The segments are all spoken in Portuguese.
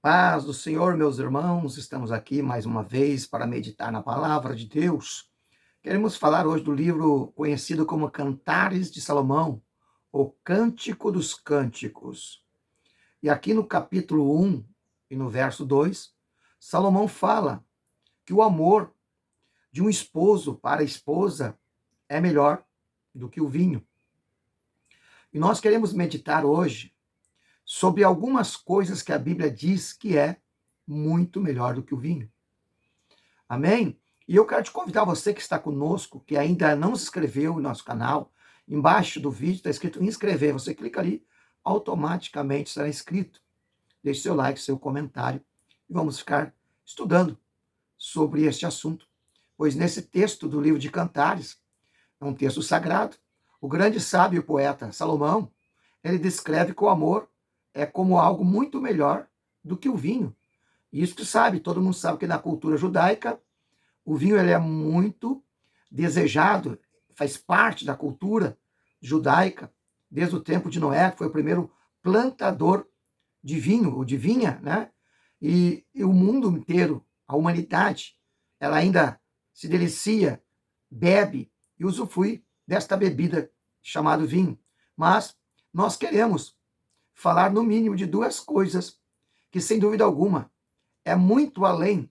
Paz do Senhor, meus irmãos, estamos aqui mais uma vez para meditar na palavra de Deus. Queremos falar hoje do livro conhecido como Cantares de Salomão, o Cântico dos Cânticos. E aqui no capítulo 1 e no verso 2, Salomão fala que o amor de um esposo para a esposa é melhor do que o vinho. E nós queremos meditar hoje sobre algumas coisas que a Bíblia diz que é muito melhor do que o vinho. Amém? E eu quero te convidar, você que está conosco, que ainda não se inscreveu no nosso canal, embaixo do vídeo está escrito inscrever. Você clica ali, automaticamente será inscrito. Deixe seu like, seu comentário e vamos ficar estudando sobre este assunto. Pois nesse texto do livro de Cantares, é um texto sagrado, o grande sábio e poeta Salomão, ele descreve que o amor é como algo muito melhor do que o vinho. Isso que sabe, todo mundo sabe que na cultura judaica, o vinho ele é muito desejado, faz parte da cultura judaica, desde o tempo de Noé, que foi o primeiro plantador de vinho, ou de vinha, né? E o mundo inteiro, a humanidade, ela ainda se delicia, bebe e usufrui desta bebida chamada vinho. Mas nós queremos falar no mínimo de duas coisas que, sem dúvida alguma, é muito além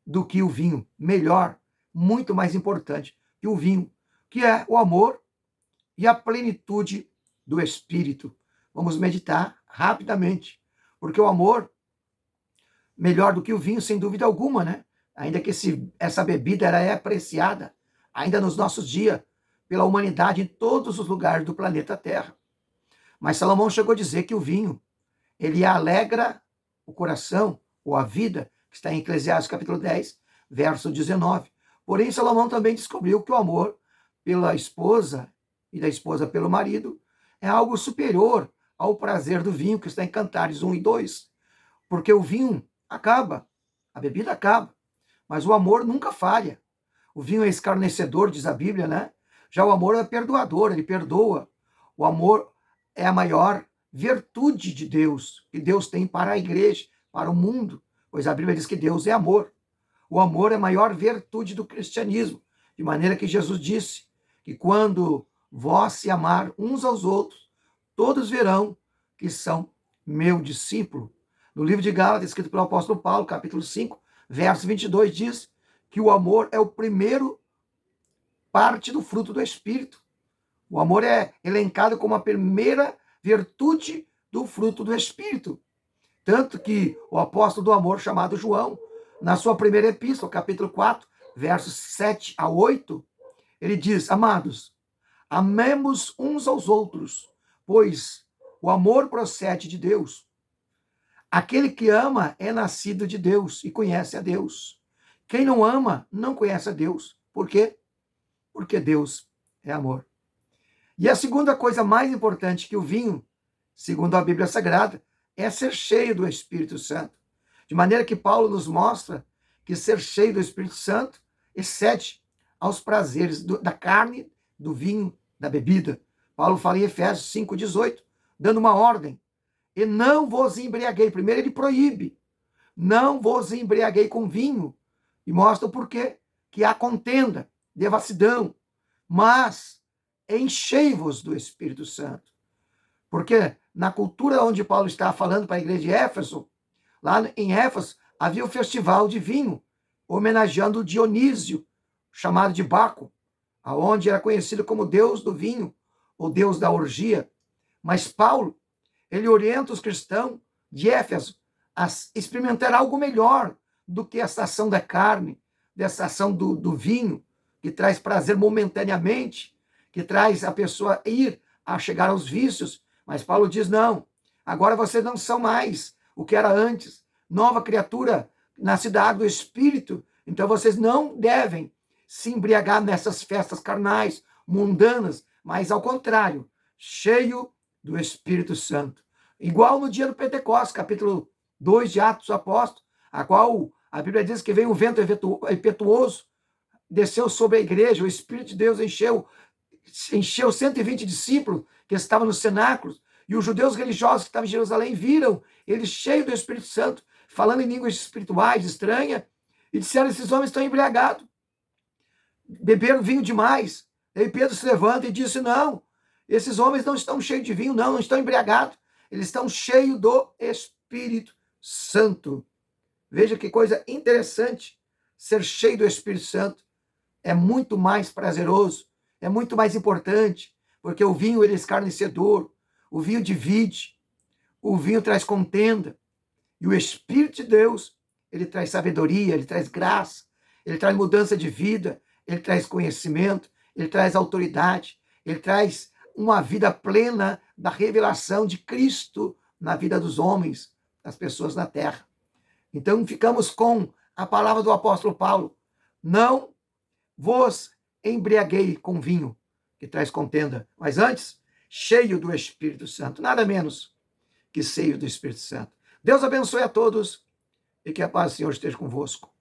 do que o vinho, melhor, muito mais importante que o vinho, que é o amor e a plenitude do Espírito. Vamos meditar rapidamente, porque o amor, melhor do que o vinho, sem dúvida alguma, né? Ainda que essa bebida ela é apreciada, ainda nos nossos dias, pela humanidade em todos os lugares do planeta Terra. Mas Salomão chegou a dizer que o vinho, ele alegra o coração, ou a vida, que está em Eclesiastes capítulo 10, verso 19. Porém, Salomão também descobriu que o amor pela esposa e da esposa pelo marido é algo superior ao prazer do vinho, que está em Cantares 1 e 2. Porque o vinho acaba, a bebida acaba, mas o amor nunca falha. O vinho é escarnecedor, diz a Bíblia, né? Já o amor é perdoador, ele perdoa. O amor é a maior virtude de Deus, que Deus tem para a igreja, para o mundo, pois a Bíblia diz que Deus é amor. O amor é a maior virtude do cristianismo, de maneira que Jesus disse que quando vós se amar uns aos outros, todos verão que são meu discípulo. No livro de Gálatas, escrito pelo apóstolo Paulo, capítulo 5, verso 22, diz que o amor é o primeiro parte do fruto do Espírito. O amor é elencado como a primeira virtude do fruto do Espírito. Tanto que o apóstolo do amor, chamado João, na sua primeira epístola, capítulo 4, versos 7 a 8, ele diz: amados, amemos uns aos outros, pois o amor procede de Deus. Aquele que ama é nascido de Deus e conhece a Deus. Quem não ama não conhece a Deus. Por quê? Porque Deus é amor. E a segunda coisa mais importante que o vinho, segundo a Bíblia Sagrada, é ser cheio do Espírito Santo. De maneira que Paulo nos mostra que ser cheio do Espírito Santo excede aos prazeres da carne, do vinho, da bebida. Paulo fala em Efésios 5,18, dando uma ordem. E não vos embriaguei. Primeiro ele proíbe. Não vos embriaguei com vinho. E mostra o porquê. Que há contenda, devassidão. Mas enchei-vos do Espírito Santo. Porque na cultura onde Paulo está falando para a igreja de Éfeso, lá em Éfeso, havia o festival de vinho, homenageando Dionísio, chamado de Baco, aonde era conhecido como Deus do vinho, ou Deus da orgia. Mas Paulo, ele orienta os cristãos de Éfeso a experimentar algo melhor do que essa ação da carne, dessa ação do vinho, que traz prazer momentaneamente, que traz a pessoa ir a chegar aos vícios. Mas Paulo diz, não, agora vocês não são mais o que era antes, nova criatura, nascida da água do Espírito, então vocês não devem se embriagar nessas festas carnais, mundanas, mas ao contrário, cheio do Espírito Santo. Igual no dia do Pentecostes, capítulo 2 de Atos dos Apóstolos, a qual a Bíblia diz que veio um vento impetuoso, desceu sobre a igreja, o Espírito de Deus encheu 120 discípulos que estavam nos cenáculos, e os judeus religiosos que estavam em Jerusalém viram ele cheio do Espírito Santo, falando em línguas espirituais estranhas, e disseram: esses homens estão embriagados, beberam vinho demais. Aí Pedro se levanta e disse: não, esses homens não estão cheios de vinho, não estão embriagados, eles estão cheios do Espírito Santo. Veja que coisa interessante, ser cheio do Espírito Santo é muito mais prazeroso, é muito mais importante, porque o vinho ele é escarnecedor, o vinho divide, o vinho traz contenda, e o Espírito de Deus, ele traz sabedoria, ele traz graça, ele traz mudança de vida, ele traz conhecimento, ele traz autoridade, ele traz uma vida plena da revelação de Cristo na vida dos homens, das pessoas na terra. Então ficamos com a palavra do apóstolo Paulo: não vos embriaguei com vinho, que traz contenda, mas antes, cheio do Espírito Santo, nada menos que cheio do Espírito Santo. Deus abençoe a todos e que a paz do Senhor esteja convosco.